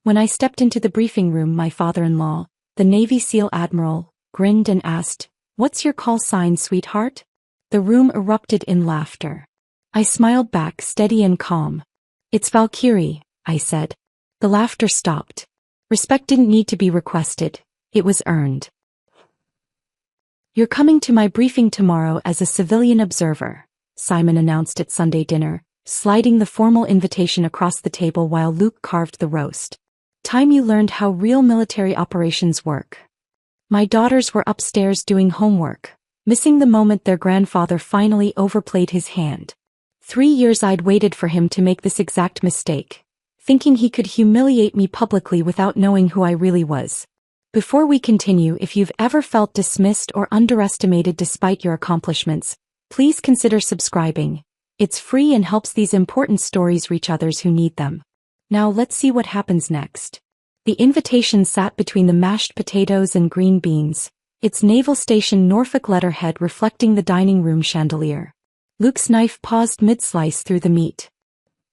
When I stepped into the briefing room, my father-in-law, the Navy SEAL Admiral, grinned and asked, "What's your call sign, sweetheart?" The room erupted in laughter. I smiled back, steady and calm. "It's Valkyrie," I said. The laughter stopped. Respect didn't need to be requested, it was earned. "You're coming to my briefing tomorrow as a civilian observer," Simon announced at Sunday dinner, sliding the formal invitation across the table while Luke carved the roast. "Time you learned how real military operations work." My daughters were upstairs doing homework, missing the moment their grandfather finally overplayed his hand. 3 years I'd waited for him to make this exact mistake, thinking he could humiliate me publicly without knowing who I really was. Before we continue, if you've ever felt dismissed or underestimated despite your accomplishments, please consider subscribing. It's free and helps these important stories reach others who need them. Now let's see what happens next. The invitation sat between the mashed potatoes and green beans, its Naval Station Norfolk letterhead reflecting the dining room chandelier. Luke's knife paused mid-slice through the meat.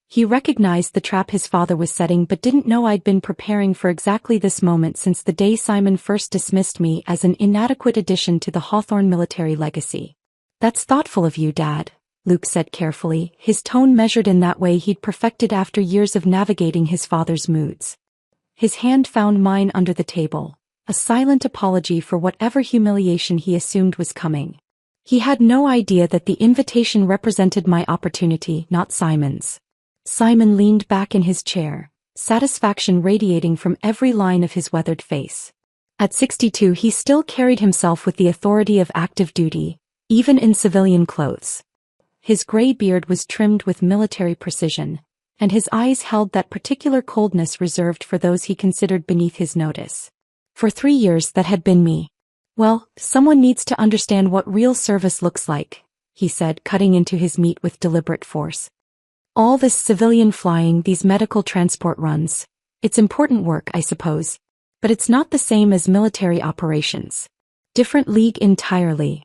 He recognized the trap his father was setting but didn't know I'd been preparing for exactly this moment since the day Simon first dismissed me as an inadequate addition to the Hawthorne military legacy. "That's thoughtful of you, Dad," Luke said carefully, his tone measured in that way he'd perfected after years of navigating his father's moods. His hand found mine under the table, a silent apology for whatever humiliation he assumed was coming. He had no idea that the invitation represented my opportunity, not Simon's. Simon leaned back in his chair, satisfaction radiating from every line of his weathered face. At 62 he still carried himself with the authority of active duty, even in civilian clothes. His gray beard was trimmed with military precision, and his eyes held that particular coldness reserved for those he considered beneath his notice. For 3 years that had been me. "Well, someone needs to understand what real service looks like," he said, cutting into his meat with deliberate force. "All this civilian flying, these medical transport runs, it's important work, I suppose. But it's not the same as military operations. Different league entirely."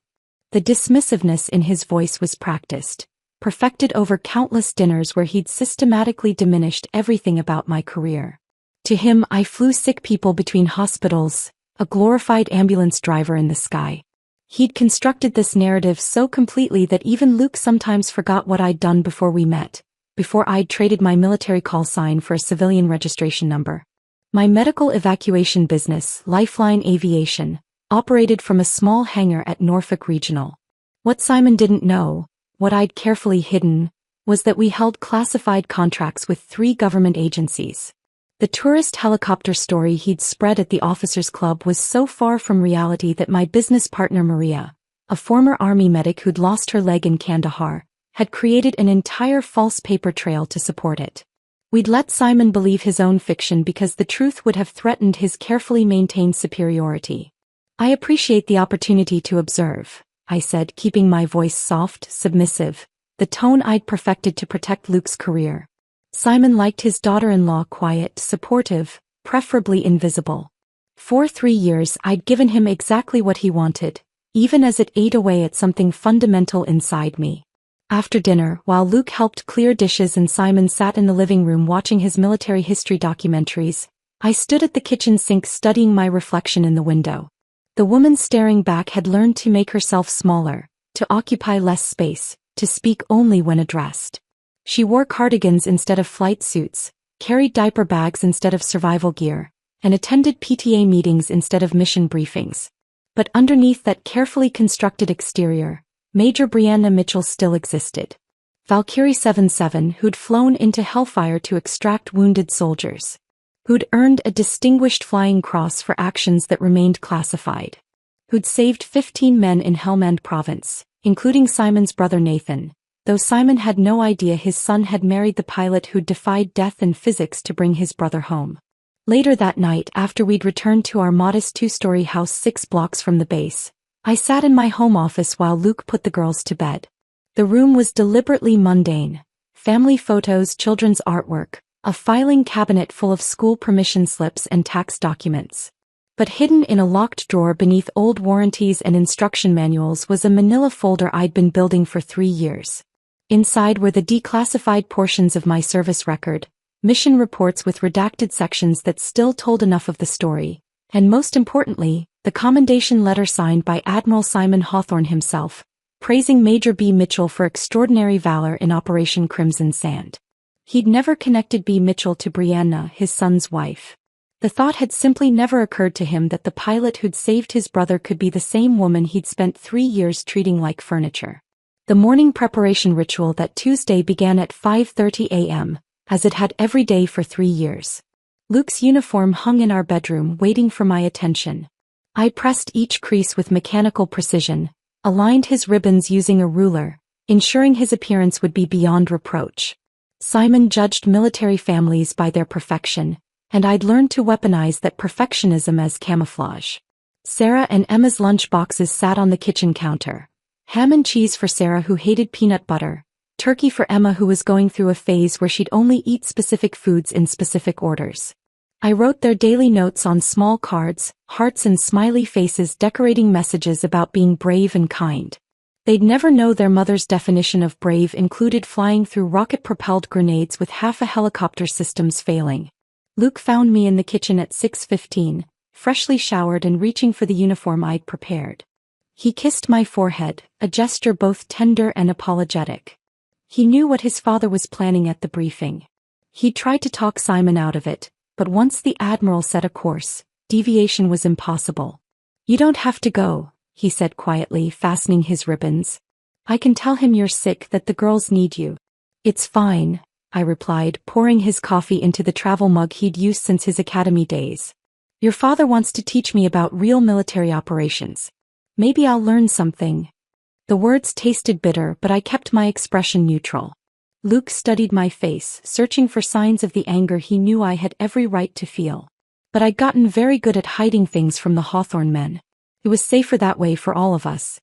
The dismissiveness in his voice was practiced, perfected over countless dinners where he'd systematically diminished everything about my career. To him, I flew sick people between hospitals, a glorified ambulance driver in the sky. He'd constructed this narrative so completely that even Luke sometimes forgot what I'd done before we met, before I'd traded my military call sign for a civilian registration number. My medical evacuation business, Lifeline Aviation, operated from a small hangar at Norfolk Regional. What Simon didn't know, what I'd carefully hidden, was that we held classified contracts with 3 government agencies. The tourist helicopter story he'd spread at the officers' club was so far from reality that my business partner Maria, a former Army medic who'd lost her leg in Kandahar, had created an entire false paper trail to support it. We'd let Simon believe his own fiction because the truth would have threatened his carefully maintained superiority. "I appreciate the opportunity to observe," I said, keeping my voice soft, submissive, the tone I'd perfected to protect Luke's career. Simon liked his daughter-in-law quiet, supportive, preferably invisible. For 3 years I'd given him exactly what he wanted, even as it ate away at something fundamental inside me. After dinner, while Luke helped clear dishes and Simon sat in the living room watching his military history documentaries, I stood at the kitchen sink studying my reflection in the window. The woman staring back had learned to make herself smaller, to occupy less space, to speak only when addressed. She wore cardigans instead of flight suits, carried diaper bags instead of survival gear, and attended PTA meetings instead of mission briefings. But underneath that carefully constructed exterior, Major Brianna Mitchell still existed. Valkyrie 77, who'd flown into Hellfire to extract wounded soldiers. Who'd earned a Distinguished Flying Cross for actions that remained classified. Who'd saved 15 men in Helmand Province, including Simon's brother Nathan, though Simon had no idea his son had married the pilot who'd defied death and physics to bring his brother home. Later that night, after we'd returned to our modest 2-story house 6 blocks from the base, I sat in my home office while Luke put the girls to bed. The room was deliberately mundane. Family photos, children's artwork, a filing cabinet full of school permission slips and tax documents. But hidden in a locked drawer beneath old warranties and instruction manuals was a manila folder I'd been building for 3 years. Inside were the declassified portions of my service record, mission reports with redacted sections that still told enough of the story, and most importantly, the commendation letter signed by Admiral Simon Hawthorne himself, praising Major B. Mitchell for extraordinary valor in Operation Crimson Sand. He'd never connected B. Mitchell to Brianna, his son's wife. The thought had simply never occurred to him that the pilot who'd saved his brother could be the same woman he'd spent 3 years treating like furniture. The morning preparation ritual that Tuesday began at 5:30 a.m., as it had every day for 3 years. Luke's uniform hung in our bedroom waiting for my attention. I pressed each crease with mechanical precision, aligned his ribbons using a ruler, ensuring his appearance would be beyond reproach. Simon judged military families by their perfection, and I'd learned to weaponize that perfectionism as camouflage. Sarah and Emma's lunch boxes sat on the kitchen counter. Ham and cheese for Sarah, who hated peanut butter, turkey for Emma, who was going through a phase where she'd only eat specific foods in specific orders. I wrote their daily notes on small cards, hearts and smiley faces decorating messages about being brave and kind. They'd never know their mother's definition of brave included flying through rocket-propelled grenades with half a helicopter systems failing. Luke found me in the kitchen at 6:15, freshly showered and reaching for the uniform I'd prepared. He kissed my forehead, a gesture both tender and apologetic. He knew what his father was planning at the briefing. He tried to talk Simon out of it, but once the Admiral set a course, deviation was impossible. "You don't have to go," he said quietly, fastening his ribbons. "I can tell him you're sick, that the girls need you." "It's fine," I replied, pouring his coffee into the travel mug he'd used since his academy days. "Your father wants to teach me about real military operations. Maybe I'll learn something." The words tasted bitter, but I kept my expression neutral. Luke studied my face, searching for signs of the anger he knew I had every right to feel. But I'd gotten very good at hiding things from the Hawthorne men. It was safer that way for all of us.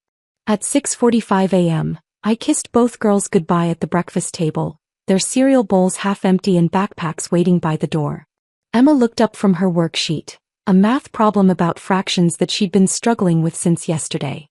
At 6:45 a.m., I kissed both girls goodbye at the breakfast table, their cereal bowls half empty and backpacks waiting by the door. Emma looked up from her worksheet, a math problem about fractions that she'd been struggling with since yesterday.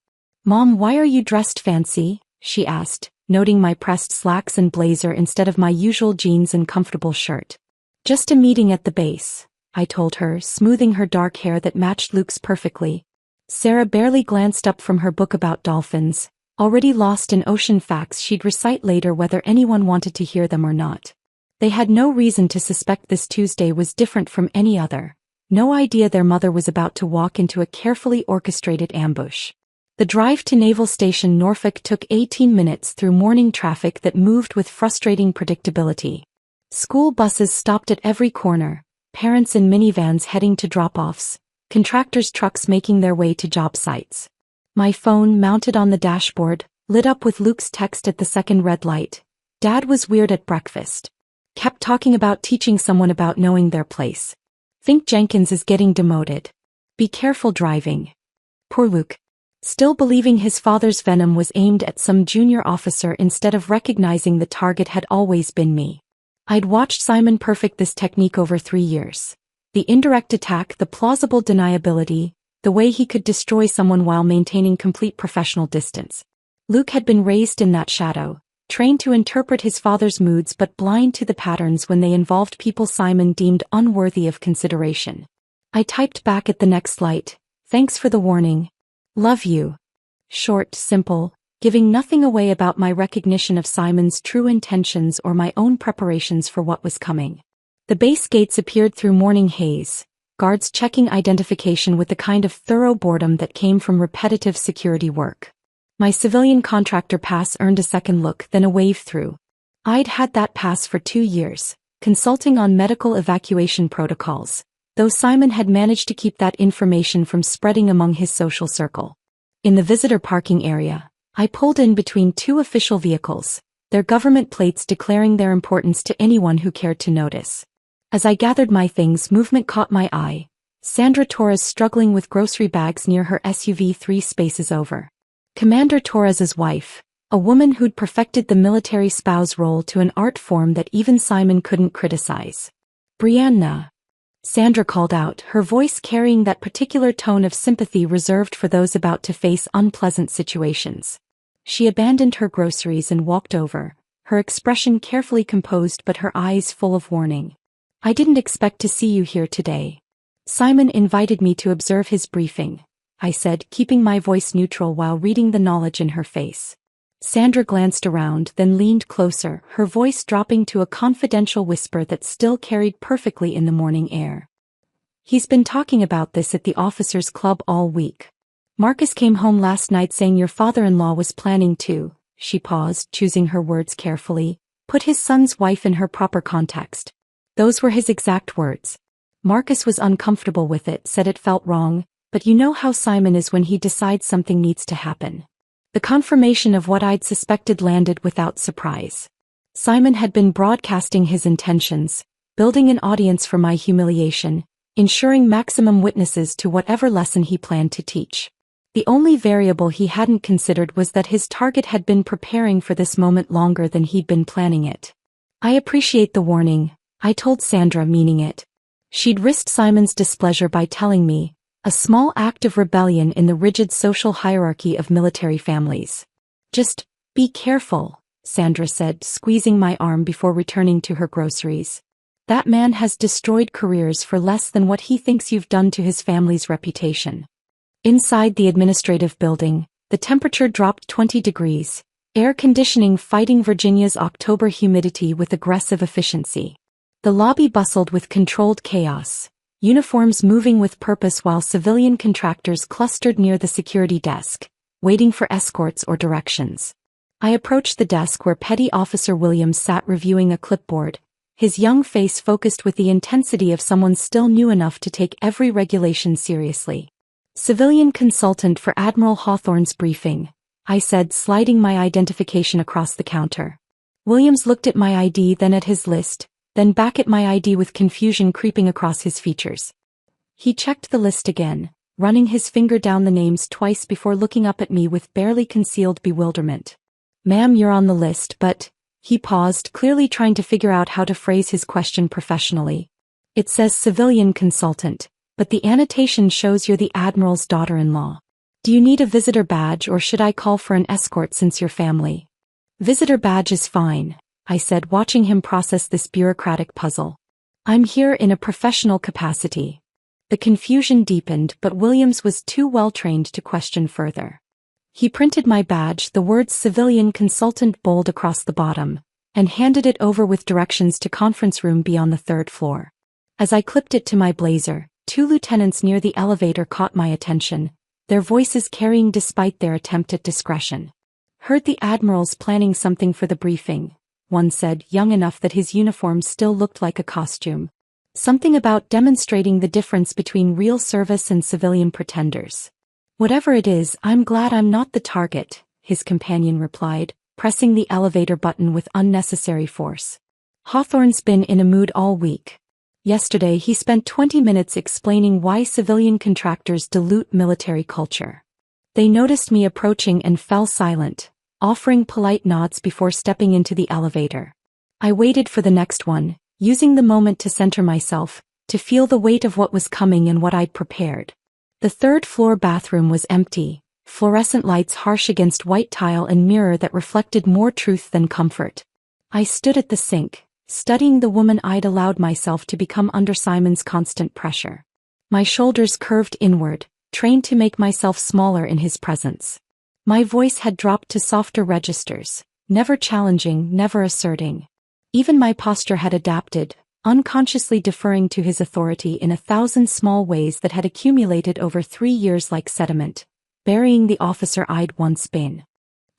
"Mom, why are you dressed fancy?" she asked, noting my pressed slacks and blazer instead of my usual jeans and comfortable shirt. "Just a meeting at the base," I told her, smoothing her dark hair that matched Luke's perfectly. Sarah barely glanced up from her book about dolphins, already lost in ocean facts she'd recite later whether anyone wanted to hear them or not. They had no reason to suspect this Tuesday was different from any other. No idea their mother was about to walk into a carefully orchestrated ambush. The drive to Naval Station Norfolk took 18 minutes through morning traffic that moved with frustrating predictability. School buses stopped at every corner, parents in minivans heading to drop-offs, contractors' trucks making their way to job sites. My phone, mounted on the dashboard, lit up with Luke's text at the second red light. "Dad was weird at breakfast. Kept talking about teaching someone about knowing their place. Think Jenkins is getting demoted. Be careful driving." Poor Luke. Still believing his father's venom was aimed at some junior officer instead of recognizing the target had always been me. I'd watched Simon perfect this technique over 3 years. The indirect attack, the plausible deniability, the way he could destroy someone while maintaining complete professional distance. Luke had been raised in that shadow, trained to interpret his father's moods but blind to the patterns when they involved people Simon deemed unworthy of consideration. I typed back at the next light, "Thanks for the warning. Love you." Short, simple, giving nothing away about my recognition of Simon's true intentions or my own preparations for what was coming. The base gates appeared through morning haze, guards checking identification with the kind of thorough boredom that came from repetitive security work. My civilian contractor pass earned a second look, then a wave through. I'd had that pass for 2 years, consulting on medical evacuation protocols, though Simon had managed to keep that information from spreading among his social circle. In the visitor parking area, I pulled in between 2 official vehicles, their government plates declaring their importance to anyone who cared to notice. As I gathered my things, movement caught my eye. Sandra Torres struggling with grocery bags near her SUV 3 spaces over. Commander Torres's wife, a woman who'd perfected the military spouse role to an art form that even Simon couldn't criticize. "Brianna," Sandra called out, her voice carrying that particular tone of sympathy reserved for those about to face unpleasant situations. She abandoned her groceries and walked over, her expression carefully composed but her eyes full of warning. I didn't expect to see you here today. Simon invited me to observe his briefing, I said, keeping my voice neutral while reading the knowledge in her face. Sandra glanced around, then leaned closer, her voice dropping to a confidential whisper that still carried perfectly in the morning air. He's been talking about this at the officers' club all week. Marcus came home last night saying your father-in-law was planning to, she paused, choosing her words carefully, put his son's wife in her proper context. Those were his exact words. Marcus was uncomfortable with it, said it felt wrong, but you know how Simon is when he decides something needs to happen. The confirmation of what I'd suspected landed without surprise. Simon had been broadcasting his intentions, building an audience for my humiliation, ensuring maximum witnesses to whatever lesson he planned to teach. The only variable he hadn't considered was that his target had been preparing for this moment longer than he'd been planning it. I appreciate the warning, I told Sandra, meaning it. She'd risked Simon's displeasure by telling me, a small act of rebellion in the rigid social hierarchy of military families. Just be careful, Sandra said, squeezing my arm before returning to her groceries. That man has destroyed careers for less than what he thinks you've done to his family's reputation. Inside the administrative building, the temperature dropped 20 degrees, air conditioning fighting Virginia's October humidity with aggressive efficiency. The lobby bustled with controlled chaos, uniforms moving with purpose while civilian contractors clustered near the security desk, waiting for escorts or directions. I approached the desk where Petty Officer Williams sat reviewing a clipboard, his young face focused with the intensity of someone still new enough to take every regulation seriously. Civilian consultant for Admiral Hawthorne's briefing, I said, sliding my identification across the counter. Williams looked at my ID, then at his list, then back at my ID with confusion creeping across his features. He checked the list again, running his finger down the names twice before looking up at me with barely concealed bewilderment. Ma'am, you're on the list, but... He paused, clearly trying to figure out how to phrase his question professionally. It says civilian consultant, but the annotation shows you're the Admiral's daughter-in-law. Do you need a visitor badge or should I call for an escort since you're family? Visitor badge is fine, I said, watching him process this bureaucratic puzzle. I'm here in a professional capacity. The confusion deepened, but Williams was too well-trained to question further. He printed my badge, the words civilian consultant bold across the bottom, and handed it over with directions to conference room beyond the 3rd floor. As I clipped it to my blazer, 2 lieutenants near the elevator caught my attention, their voices carrying despite their attempt at discretion. Heard the Admiral's planning something for the briefing, one said, young enough that his uniform still looked like a costume. Something about demonstrating the difference between real service and civilian pretenders. Whatever it is, I'm glad I'm not the target, his companion replied, pressing the elevator button with unnecessary force. Hawthorne's been in a mood all week. Yesterday he spent 20 minutes explaining why civilian contractors dilute military culture. They noticed me approaching and fell silent, offering polite nods before stepping into the elevator. I waited for the next one, using the moment to center myself, to feel the weight of what was coming and what I'd prepared. The 3rd floor bathroom was empty, fluorescent lights harsh against white tile and mirror that reflected more truth than comfort. I stood at the sink, studying the woman I'd allowed myself to become under Simon's constant pressure. My shoulders curved inward, trained to make myself smaller in his presence. My voice had dropped to softer registers, never challenging, never asserting. Even my posture had adapted, unconsciously deferring to his authority in 1,000 small ways that had accumulated over 3 years like sediment, burying the officer I'd once been.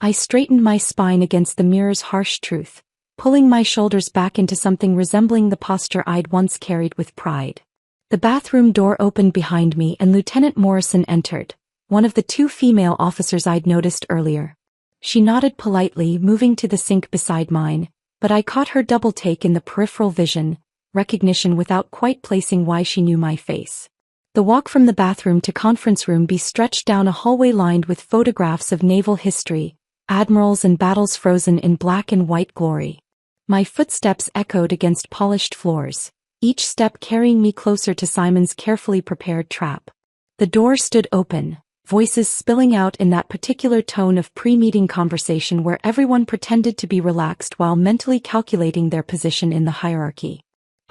I straightened my spine against the mirror's harsh truth, pulling my shoulders back into something resembling the posture I'd once carried with pride. The bathroom door opened behind me and Lieutenant Morrison entered, one of the 2 female officers I'd noticed earlier. She nodded politely, moving to the sink beside mine, but I caught her double take in the peripheral vision, recognition without quite placing why she knew my face. The walk from the bathroom to conference room stretched down a hallway lined with photographs of naval history, admirals and battles frozen in black and white glory. My footsteps echoed against polished floors, each step carrying me closer to Simon's carefully prepared trap. The door stood open, voices spilling out in that particular tone of pre-meeting conversation where everyone pretended to be relaxed while mentally calculating their position in the hierarchy.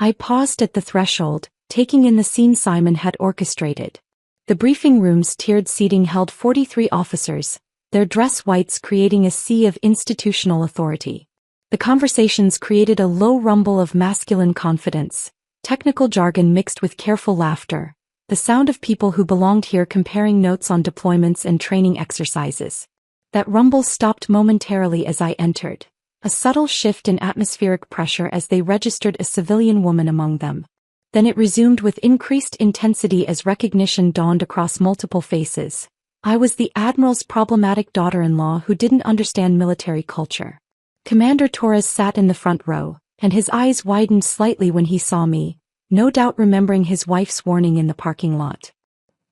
I paused at the threshold, taking in the scene Simon had orchestrated. The briefing room's tiered seating held 43 officers, their dress whites creating a sea of institutional authority. The conversations created a low rumble of masculine confidence, technical jargon mixed with careful laughter, the sound of people who belonged here comparing notes on deployments and training exercises. That rumble stopped momentarily as I entered, a subtle shift in atmospheric pressure as they registered a civilian woman among them. Then it resumed with increased intensity as recognition dawned across multiple faces. I was the Admiral's problematic daughter-in-law who didn't understand military culture. Commander Torres sat in the front row, and his eyes widened slightly when he saw me, no doubt remembering his wife's warning in the parking lot.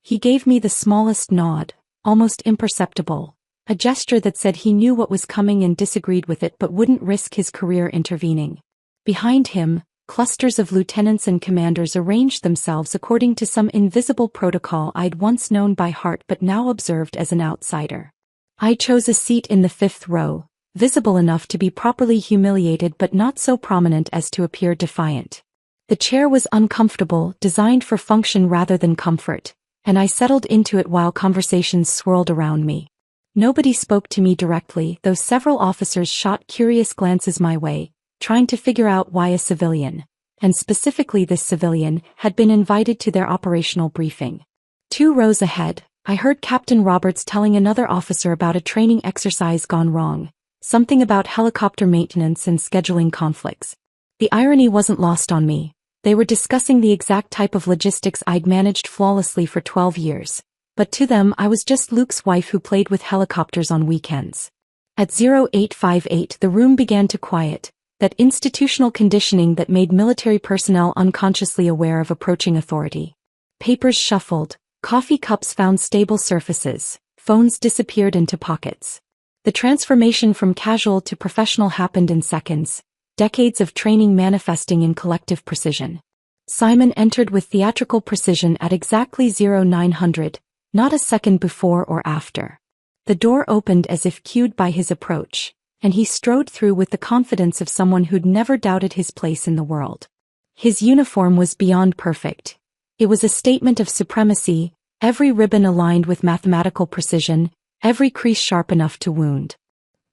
He gave me the smallest nod, almost imperceptible, a gesture that said he knew what was coming and disagreed with it but wouldn't risk his career intervening. Behind him, clusters of lieutenants and commanders arranged themselves according to some invisible protocol I'd once known by heart but now observed as an outsider. I chose a seat in the fifth row, visible enough to be properly humiliated but not so prominent as to appear defiant. The chair was uncomfortable, designed for function rather than comfort, and I settled into it while conversations swirled around me. Nobody spoke to me directly, though several officers shot curious glances my way, trying to figure out why a civilian, and specifically this civilian, had been invited to their operational briefing. 2 rows ahead, I heard Captain Roberts telling another officer about a training exercise gone wrong, something about helicopter maintenance and scheduling conflicts. The irony wasn't lost on me. They were discussing the exact type of logistics I'd managed flawlessly for 12 years. But to them I was just Luke's wife who played with helicopters on weekends. At 0858 the room began to quiet, that institutional conditioning that made military personnel unconsciously aware of approaching authority. Papers shuffled, coffee cups found stable surfaces, phones disappeared into pockets. The transformation from casual to professional happened in seconds, decades of training manifesting in collective precision. Simon entered with theatrical precision at exactly 0900, not a second before or after. The door opened as if cued by his approach, and he strode through with the confidence of someone who'd never doubted his place in the world. His uniform was beyond perfect. It was a statement of supremacy, every ribbon aligned with mathematical precision, every crease sharp enough to wound.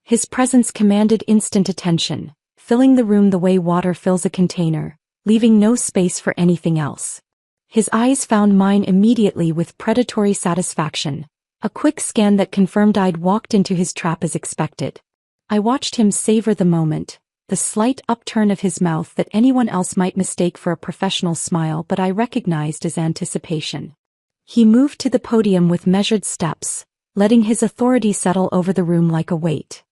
His presence commanded instant attention, filling the room the way water fills a container, leaving no space for anything else. His eyes found mine immediately with predatory satisfaction, a quick scan that confirmed I'd walked into his trap as expected. I watched him savor the moment, the slight upturn of his mouth that anyone else might mistake for a professional smile but I recognized as anticipation. He moved to the podium with measured steps, letting his authority settle over the room like a weight.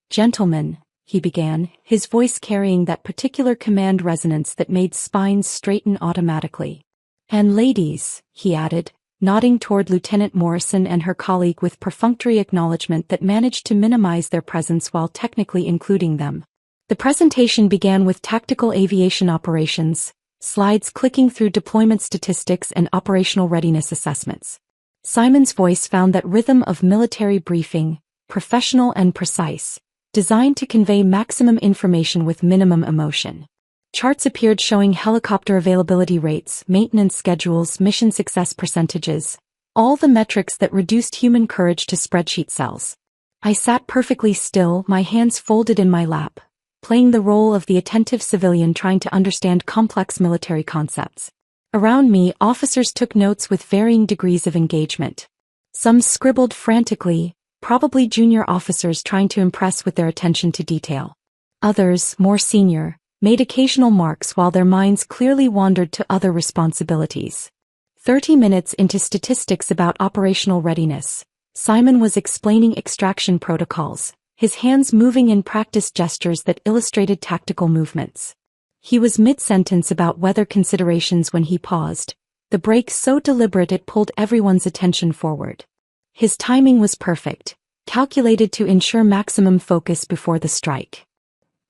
"Gentlemen," he began, his voice carrying that particular command resonance that made spines straighten automatically. "And ladies," he added, nodding toward Lieutenant Morrison and her colleague with perfunctory acknowledgement that managed to minimize their presence while technically including them. The presentation began with tactical aviation operations, slides clicking through deployment statistics and operational readiness assessments. Simon's voice found that rhythm of military briefing, professional and precise, designed to convey maximum information with minimum emotion. Charts appeared showing helicopter availability rates, maintenance schedules, mission success percentages, all the metrics that reduced human courage to spreadsheet cells. I sat perfectly still, my hands folded in my lap, playing the role of the attentive civilian trying to understand complex military concepts. Around me, officers took notes with varying degrees of engagement. Some scribbled frantically, probably junior officers trying to impress with their attention to detail. Others, more senior, made occasional marks while their minds clearly wandered to other responsibilities. 30 minutes into statistics about operational readiness, Simon was explaining extraction protocols, his hands moving in practice gestures that illustrated tactical movements. He was mid-sentence about weather considerations when he paused, the break so deliberate it pulled everyone's attention forward. His timing was perfect, calculated to ensure maximum focus before the strike.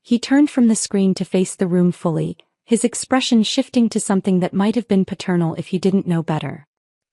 He turned from the screen to face the room fully, his expression shifting to something that might have been paternal if he didn't know better.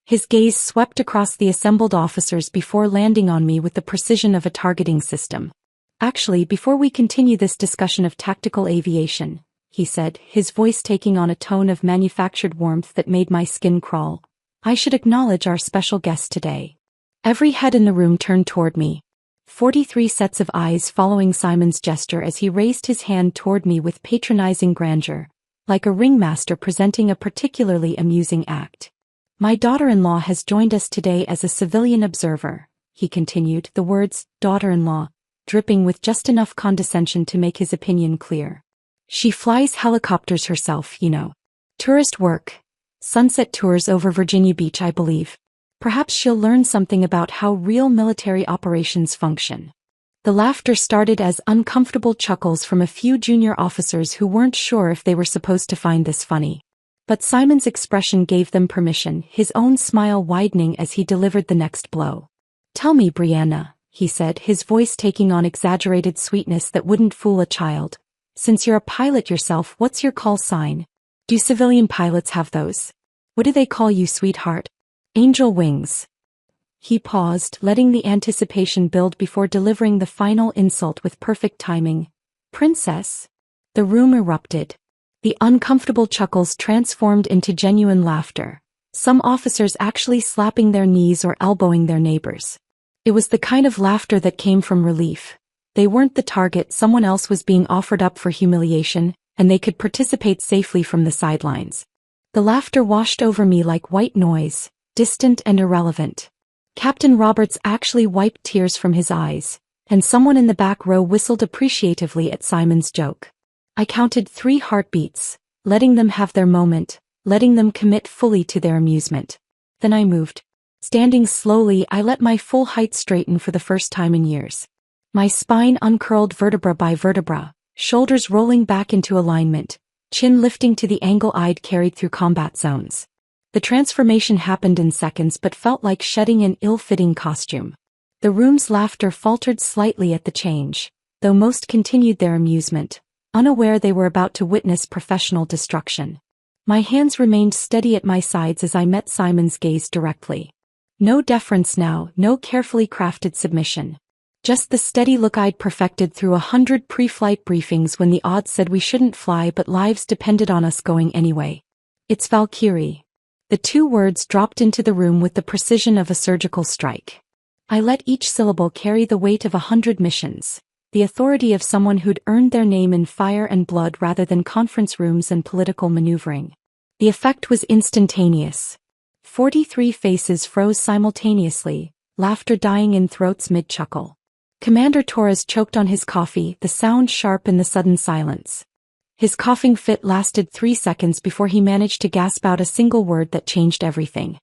His gaze swept across the assembled officers before landing on me with the precision of a targeting system. "Actually, before we continue this discussion of tactical aviation, he said, his voice taking on a tone of manufactured warmth that made my skin crawl. I should acknowledge our special guest today. Every head in the room turned toward me. 43 sets of eyes following Simon's gesture as he raised his hand toward me with patronizing grandeur, like a ringmaster presenting a particularly amusing act. My daughter-in-law has joined us today as a civilian observer, he continued, the words, daughter-in-law, dripping with just enough condescension to make his opinion clear. She flies helicopters herself, you know. Tourist work. Sunset tours over Virginia Beach, I believe. Perhaps she'll learn something about how real military operations function. The laughter started as uncomfortable chuckles from a few junior officers who weren't sure if they were supposed to find this funny. But Simon's expression gave them permission, his own smile widening as he delivered the next blow. Tell me, Brianna, he said, his voice taking on exaggerated sweetness that wouldn't fool a child. Since you're a pilot yourself, what's your call sign? Do civilian pilots have those? What do they call you, sweetheart? Angel wings. He paused, letting the anticipation build before delivering the final insult with perfect timing. Princess? The room erupted. The uncomfortable chuckles transformed into genuine laughter, some officers actually slapping their knees or elbowing their neighbors. It was the kind of laughter that came from relief. They weren't the target, someone else was being offered up for humiliation, and they could participate safely from the sidelines. The laughter washed over me like white noise, distant and irrelevant. Captain Roberts actually wiped tears from his eyes, and someone in the back row whistled appreciatively at Simon's joke. I counted 3 heartbeats, letting them have their moment, letting them commit fully to their amusement. Then I moved. Standing slowly, I let my full height straighten for the first time in years. My spine uncurled vertebra by vertebra, shoulders rolling back into alignment, chin lifting to the angle I'd carried through combat zones. The transformation happened in seconds but felt like shedding an ill-fitting costume. The room's laughter faltered slightly at the change, though most continued their amusement, unaware they were about to witness professional destruction. My hands remained steady at my sides as I met Simon's gaze directly. No deference now, no carefully crafted submission. Just the steady look I'd perfected through 100 pre-flight briefings when the odds said we shouldn't fly but lives depended on us going anyway. It's Valkyrie. The 2 words dropped into the room with the precision of a surgical strike. I let each syllable carry the weight of 100 missions, the authority of someone who'd earned their name in fire and blood rather than conference rooms and political maneuvering. The effect was instantaneous. 43 faces froze simultaneously, laughter dying in throats mid-chuckle. Commander Torres choked on his coffee, the sound sharp in the sudden silence. His coughing fit lasted 3 seconds before he managed to gasp out a single word that changed everything.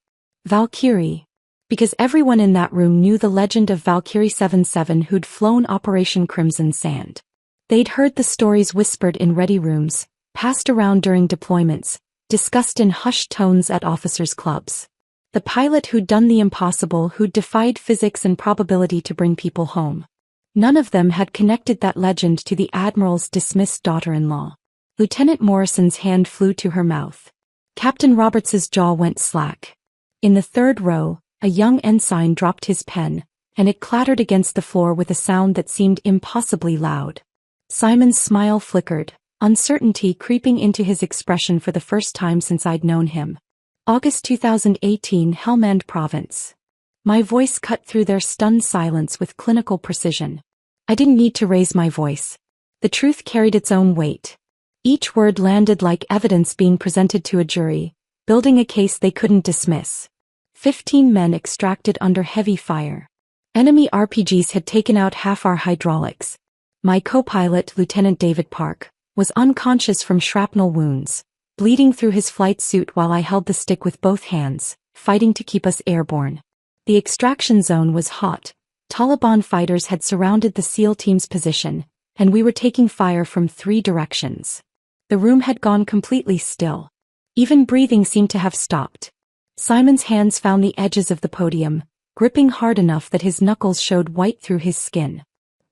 Valkyrie. Because everyone in that room knew the legend of Valkyrie 77 who'd flown Operation Crimson Sand. They'd heard the stories whispered in ready rooms, passed around during deployments, discussed in hushed tones at officers' clubs. The pilot who'd done the impossible, who'd defied physics and probability to bring people home. None of them had connected that legend to the Admiral's dismissed daughter-in-law. Lieutenant Morrison's hand flew to her mouth. Captain Roberts's jaw went slack. In the 3rd row, a young ensign dropped his pen, and it clattered against the floor with a sound that seemed impossibly loud. Simon's smile flickered, uncertainty creeping into his expression for the first time since I'd known him. August 2018, Helmand Province. My voice cut through their stunned silence with clinical precision. I didn't need to raise my voice. The truth carried its own weight. Each word landed like evidence being presented to a jury, building a case they couldn't dismiss. 15 men extracted under heavy fire. Enemy RPGs had taken out half our hydraulics. My co-pilot, Lieutenant David Park, was unconscious from shrapnel wounds, bleeding through his flight suit while I held the stick with both hands, fighting to keep us airborne. The extraction zone was hot. Taliban fighters had surrounded the SEAL team's position, and we were taking fire from 3 directions. The room had gone completely still. Even breathing seemed to have stopped. Simon's hands found the edges of the podium, gripping hard enough that his knuckles showed white through his skin.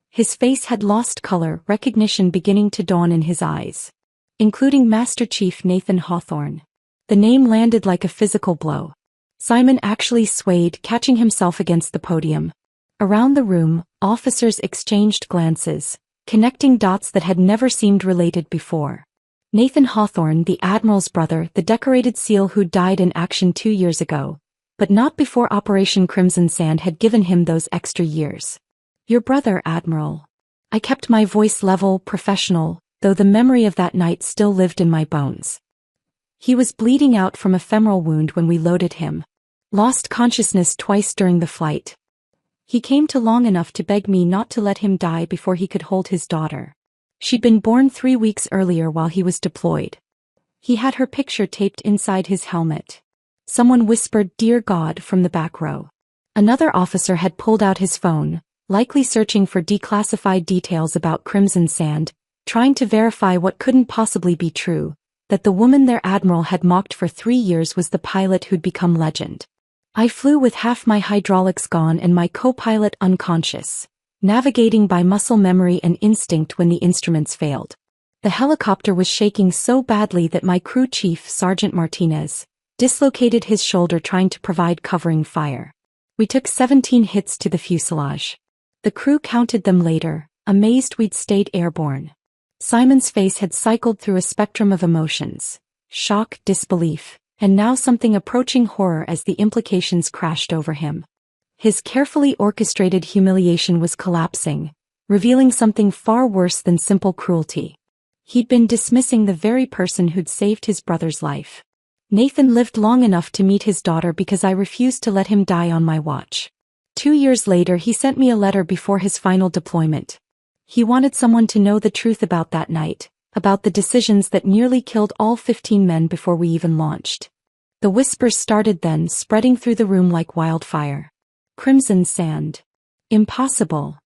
His face had lost color, recognition beginning to dawn in his eyes. Including Master Chief Nathan Hawthorne. The name landed like a physical blow. Simon actually swayed, catching himself against the podium. Around the room, officers exchanged glances, connecting dots that had never seemed related before. Nathan Hawthorne, the Admiral's brother, the decorated SEAL who died in action 2 years ago, but not before Operation Crimson Sand had given him those extra years. Your brother, Admiral. I kept my voice level, professional, though the memory of that night still lived in my bones. He was bleeding out from a femoral wound when we loaded him. Lost consciousness twice during the flight. He came to long enough to beg me not to let him die before he could hold his daughter. She'd been born 3 weeks earlier while he was deployed. He had her picture taped inside his helmet. Someone whispered, "Dear God," from the back row. Another officer had pulled out his phone, likely searching for declassified details about Crimson Sand, trying to verify what couldn't possibly be true, that the woman their admiral had mocked for 3 years was the pilot who'd become legend. I flew with half my hydraulics gone and my co-pilot unconscious, navigating by muscle memory and instinct when the instruments failed. The helicopter was shaking so badly that my crew chief, Sergeant Martinez, dislocated his shoulder trying to provide covering fire. We took 17 hits to the fuselage. The crew counted them later, amazed we'd stayed airborne. Simon's face had cycled through a spectrum of emotions: shock, disbelief, and now something approaching horror as the implications crashed over him. His carefully orchestrated humiliation was collapsing, revealing something far worse than simple cruelty. He'd been dismissing the very person who'd saved his brother's life. Nathan lived long enough to meet his daughter because I refused to let him die on my watch. 2 years later he sent me a letter before his final deployment. He wanted someone to know the truth about that night, about the decisions that nearly killed all 15 men before we even launched. The whispers started then, spreading through the room like wildfire. Crimson Sand. Impossible.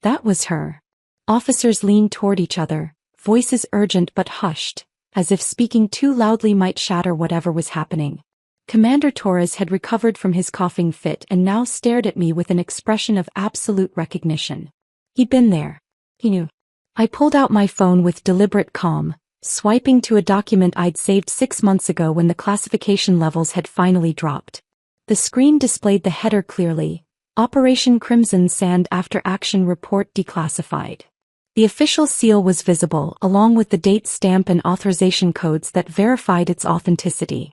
That was her. Officers leaned toward each other, voices urgent but hushed, as if speaking too loudly might shatter whatever was happening. Commander Torres had recovered from his coughing fit and now stared at me with an expression of absolute recognition. He'd been there. He knew. I pulled out my phone with deliberate calm, swiping to a document I'd saved 6 months ago when the classification levels had finally dropped. The screen displayed the header clearly: Operation Crimson Sand After Action Report Declassified. The official seal was visible, along with the date stamp and authorization codes that verified its authenticity.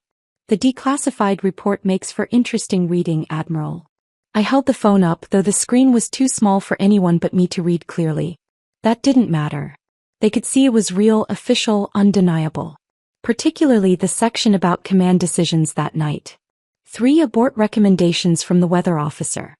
The declassified report makes for interesting reading, Admiral. I held the phone up, though the screen was too small for anyone but me to read clearly. That didn't matter. They could see it was real, official, undeniable. Particularly the section about command decisions that night. 3 abort recommendations from the weather officer.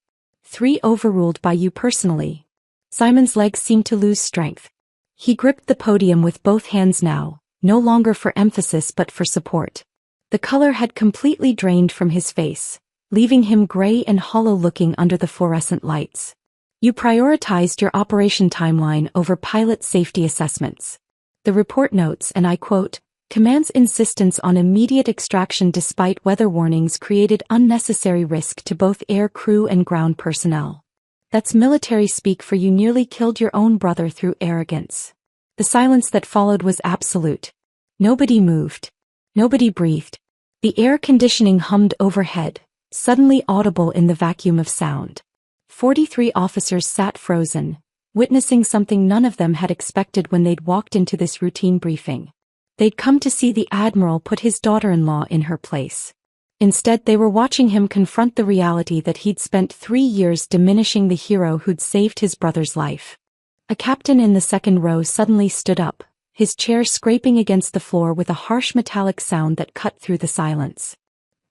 3 overruled by you personally. Simon's legs seemed to lose strength. He gripped the podium with both hands now, no longer for emphasis but for support. The color had completely drained from his face, leaving him gray and hollow looking under the fluorescent lights. You prioritized your operation timeline over pilot safety assessments. The report notes, and I quote, "Command's insistence on immediate extraction despite weather warnings created unnecessary risk to both air crew and ground personnel. That's military speak for you nearly killed your own brother through arrogance." The silence that followed was absolute. Nobody moved. Nobody breathed. The air conditioning hummed overhead, suddenly audible in the vacuum of sound. 43 officers sat frozen, witnessing something none of them had expected when they'd walked into this routine briefing. They'd come to see the Admiral put his daughter-in-law in her place. Instead they were watching him confront the reality that he'd spent 3 years diminishing the hero who'd saved his brother's life. A captain in the second row suddenly stood up, his chair scraping against the floor with a harsh metallic sound that cut through the silence.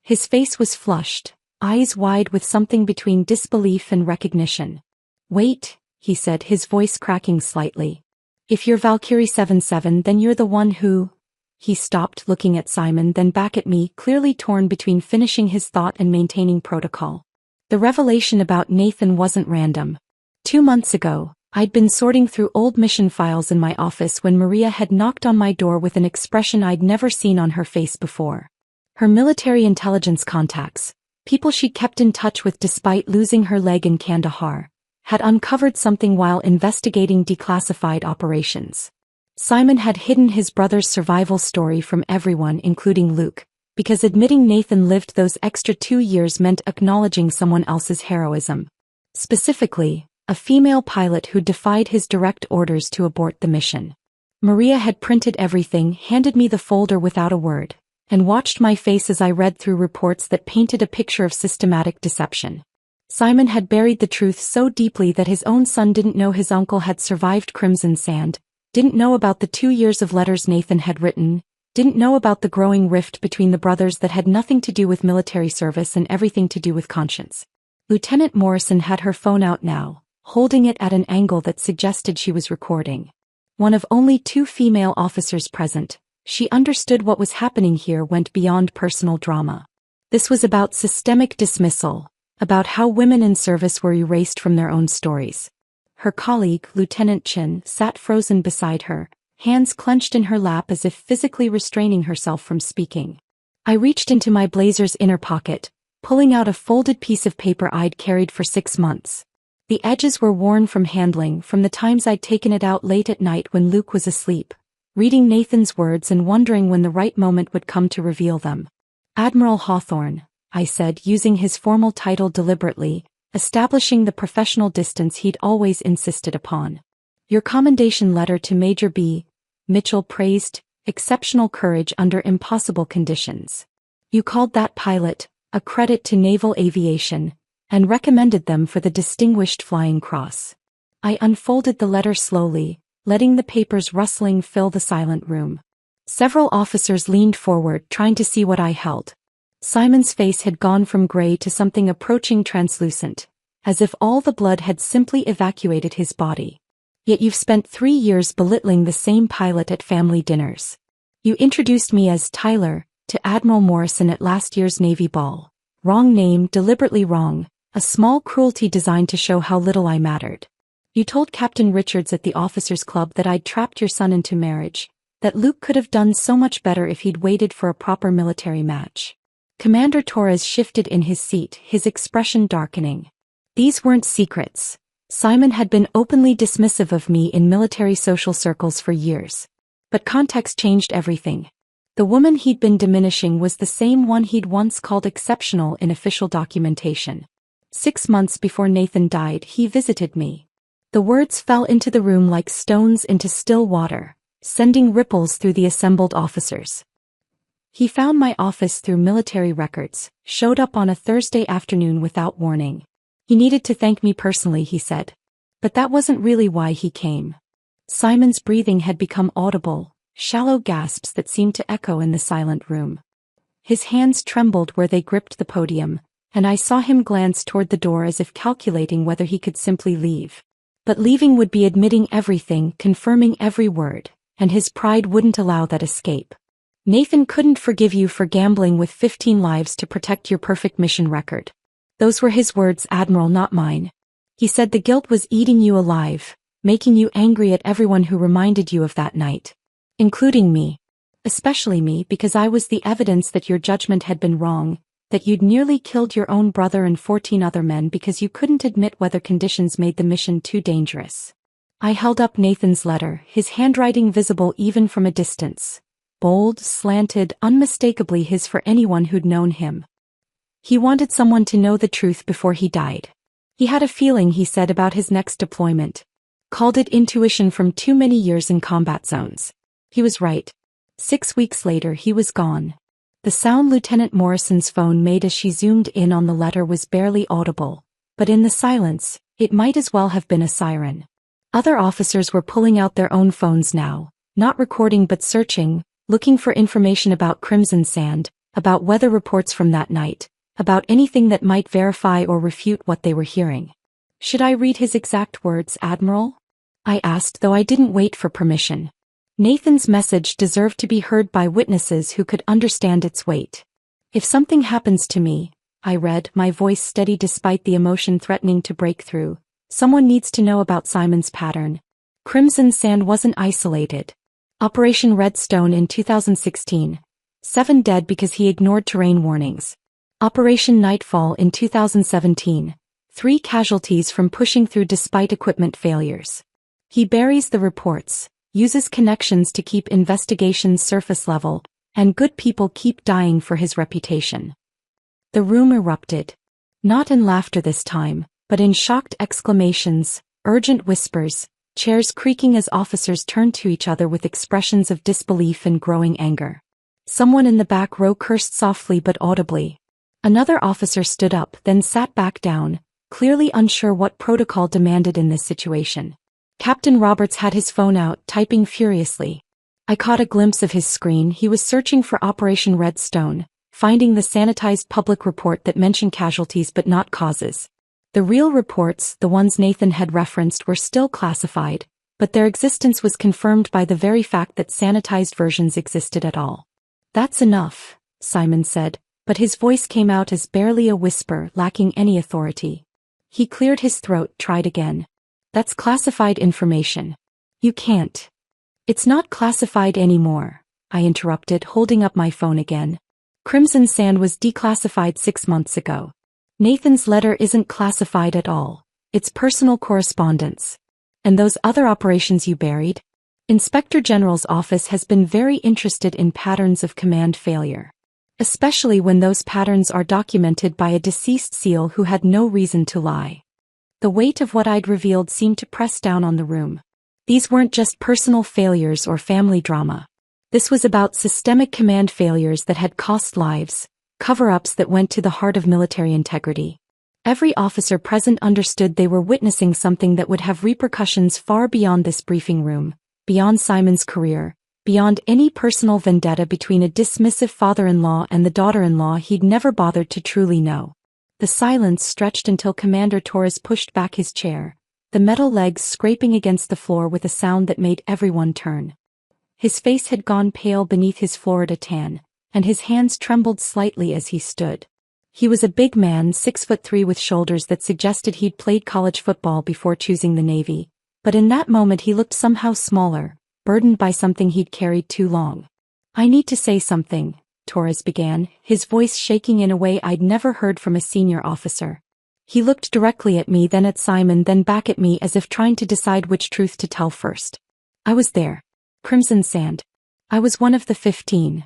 His face was flushed, eyes wide with something between disbelief and recognition. "Wait," he said, his voice cracking slightly. "If you're Valkyrie 77, then you're the one who—" He stopped, looking at Simon, then back at me, clearly torn between finishing his thought and maintaining protocol. The revelation about Nathan wasn't random. 2 months ago, I'd been sorting through old mission files in my office when Maria had knocked on my door with an expression I'd never seen on her face before. Her military intelligence contacts, people she kept in touch with despite losing her leg in Kandahar, had uncovered something while investigating declassified operations. Simon had hidden his brother's survival story from everyone, including Luke, because admitting Nathan lived those extra 2 years meant acknowledging someone else's heroism. Specifically, a female pilot who defied his direct orders to abort the mission. Maria had printed everything, handed me the folder without a word, and watched my face as I read through reports that painted a picture of systematic deception. Simon had buried the truth so deeply that his own son didn't know his uncle had survived Crimson Sand, didn't know about the 2 years of letters Nathan had written, didn't know about the growing rift between the brothers that had nothing to do with military service and everything to do with conscience. Lieutenant Morrison had her phone out now, holding it at an angle that suggested she was recording. One of only 2 female officers present, she understood what was happening here went beyond personal drama. This was about systemic dismissal, about how women in service were erased from their own stories. Her colleague, Lieutenant Chin, sat frozen beside her, hands clenched in her lap as if physically restraining herself from speaking. I reached into my blazer's inner pocket, pulling out a folded piece of paper I'd carried for 6 months. The edges were worn from handling from the times I'd taken it out late at night when Luke was asleep, reading Nathan's words and wondering when the right moment would come to reveal them. Admiral Hawthorne, I said, using his formal title deliberately, establishing the professional distance he'd always insisted upon. Your commendation letter to Major B. Mitchell praised exceptional courage under impossible conditions. You called that pilot a credit to naval aviation and recommended them for the Distinguished Flying Cross. I unfolded the letter slowly, letting the paper's rustling fill the silent room. Several officers leaned forward, trying to see what I held. Simon's face had gone from gray to something approaching translucent, as if all the blood had simply evacuated his body. Yet you've spent 3 years belittling the same pilot at family dinners. You introduced me as Tyler to Admiral Morrison at last year's Navy ball. Wrong name, deliberately wrong, a small cruelty designed to show how little I mattered. You told Captain Richards at the officers' club that I'd trapped your son into marriage, that Luke could have done so much better if he'd waited for a proper military match. Commander Torres shifted in his seat, his expression darkening. These weren't secrets. Simon had been openly dismissive of me in military social circles for years. But context changed everything. The woman he'd been diminishing was the same one he'd once called exceptional in official documentation. 6 months before Nathan died, he visited me. The words fell into the room like stones into still water, sending ripples through the assembled officers. He found my office through military records, showed up on a Thursday afternoon without warning. He needed to thank me personally, he said. But that wasn't really why he came. Simon's breathing had become audible, shallow gasps that seemed to echo in the silent room. His hands trembled where they gripped the podium, and I saw him glance toward the door as if calculating whether he could simply leave. But leaving would be admitting everything, confirming every word, and his pride wouldn't allow that escape. Nathan couldn't forgive you for gambling with 15 lives to protect your perfect mission record. Those were his words, Admiral, not mine. He said the guilt was eating you alive, making you angry at everyone who reminded you of that night. Including me. Especially me, because I was the evidence that your judgment had been wrong, that you'd nearly killed your own brother and 14 other men because you couldn't admit whether conditions made the mission too dangerous. I held up Nathan's letter, his handwriting visible even from a distance. Bold, slanted, unmistakably his for anyone who'd known him. He wanted someone to know the truth before he died. He had a feeling, he said, about his next deployment. Called it intuition from too many years in combat zones. He was right. 6 weeks later he was gone. The sound Lieutenant Morrison's phone made as she zoomed in on the letter was barely audible, but in the silence, it might as well have been a siren. Other officers were pulling out their own phones now, not recording but searching, looking for information about Crimson Sand, about weather reports from that night, about anything that might verify or refute what they were hearing. Should I read his exact words, Admiral? I asked, though I didn't wait for permission. Nathan's message deserved to be heard by witnesses who could understand its weight. If something happens to me, I read, my voice steady despite the emotion threatening to break through, someone needs to know about Simon's pattern. Crimson Sand wasn't isolated. Operation Redstone in 2016. 7 dead because he ignored terrain warnings. Operation Nightfall in 2017. 3 casualties from pushing through despite equipment failures. He buries the reports, uses connections to keep investigations surface level, and good people keep dying for his reputation. The room erupted. Not in laughter this time, but in shocked exclamations, urgent whispers, chairs creaking as officers turned to each other with expressions of disbelief and growing anger. Someone in the back row cursed softly but audibly. Another officer stood up, then sat back down, clearly unsure what protocol demanded in this situation. Captain Roberts had his phone out, typing furiously. I caught a glimpse of his screen. He was searching for Operation Redstone, finding the sanitized public report that mentioned casualties but not causes. The real reports, the ones Nathan had referenced, were still classified, but their existence was confirmed by the very fact that sanitized versions existed at all. That's enough, Simon said, but his voice came out as barely a whisper, lacking any authority. He cleared his throat, tried again. That's classified information. You can't. It's not classified anymore, I interrupted, holding up my phone again. Crimson Sand was declassified 6 months ago. Nathan's letter isn't classified at all. It's personal correspondence. And those other operations you buried? Inspector General's office has been very interested in patterns of command failure. Especially when those patterns are documented by a deceased SEAL who had no reason to lie. The weight of what I'd revealed seemed to press down on the room. These weren't just personal failures or family drama. This was about systemic command failures that had cost lives, cover-ups that went to the heart of military integrity. Every officer present understood they were witnessing something that would have repercussions far beyond this briefing room, beyond Simon's career, beyond any personal vendetta between a dismissive father-in-law and the daughter-in-law he'd never bothered to truly know. The silence stretched until Commander Torres pushed back his chair, the metal legs scraping against the floor with a sound that made everyone turn. His face had gone pale beneath his Florida tan, and his hands trembled slightly as he stood. He was a big man, 6'3" with shoulders that suggested he'd played college football before choosing the Navy, but in that moment he looked somehow smaller, burdened by something he'd carried too long. I need to say something, Torres began, his voice shaking in a way I'd never heard from a senior officer. He looked directly at me, then at Simon, then back at me as if trying to decide which truth to tell first. I was there. Crimson Sand. I was one of the 15.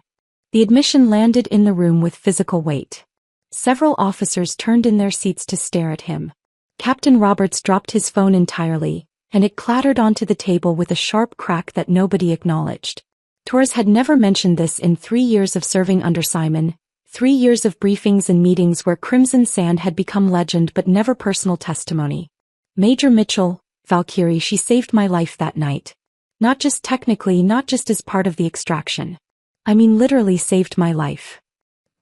The admission landed in the room with physical weight. Several officers turned in their seats to stare at him. Captain Roberts dropped his phone entirely, and it clattered onto the table with a sharp crack that nobody acknowledged. Torres had never mentioned this in 3 years of serving under Simon, 3 years of briefings and meetings where Crimson Sand had become legend but never personal testimony. Major Mitchell, Valkyrie, she saved my life that night. Not just technically, not just as part of the extraction. I mean literally saved my life.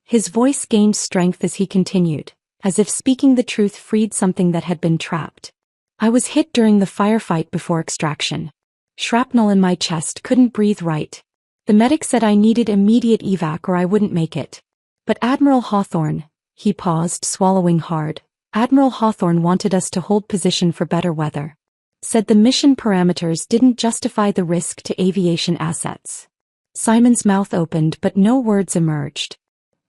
His voice gained strength as he continued, as if speaking the truth freed something that had been trapped. I was hit during the firefight before extraction. Shrapnel in my chest, couldn't breathe right. The medic said I needed immediate evac or I wouldn't make it. But Admiral Hawthorne, he paused, swallowing hard. Admiral Hawthorne wanted us to hold position for better weather. Said the mission parameters didn't justify the risk to aviation assets. Simon's mouth opened but no words emerged.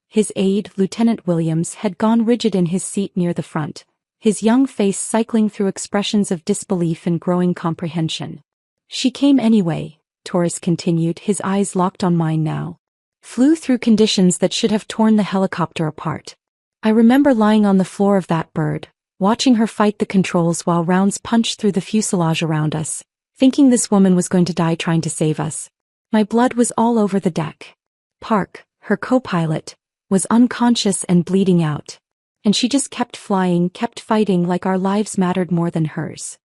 His aide, Lieutenant Williams, had gone rigid in his seat near the front, his young face cycling through expressions of disbelief and growing comprehension. She came anyway, Torres continued, his eyes locked on mine now. Flew through conditions that should have torn the helicopter apart. I remember lying on the floor of that bird, watching her fight the controls while rounds punched through the fuselage around us, thinking this woman was going to die trying to save us. My blood was all over the deck. Park, her co-pilot, was unconscious and bleeding out. And she just kept flying, kept fighting like our lives mattered more than hers.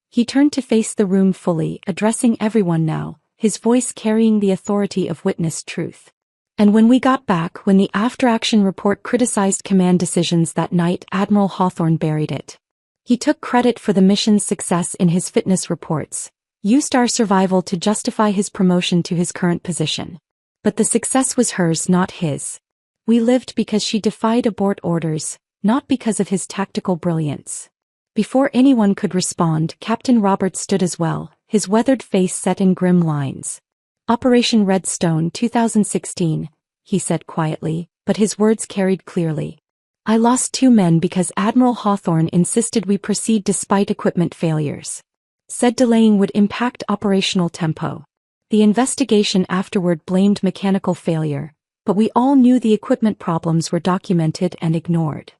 He turned to face the room fully, addressing everyone now, his voice carrying the authority of witnessed truth. And when we got back, when the after-action report criticized command decisions that night, Admiral Hawthorne buried it. He took credit for the mission's success in his fitness reports, used our survival to justify his promotion to his current position. But the success was hers, not his. We lived because she defied abort orders, not because of his tactical brilliance. Before anyone could respond, Captain Roberts stood as well, his weathered face set in grim lines. Operation Redstone 2016, he said quietly, but his words carried clearly. I lost 2 men because Admiral Hawthorne insisted we proceed despite equipment failures. Said delaying would impact operational tempo. The investigation afterward blamed mechanical failure, but we all knew the equipment problems were documented and ignored.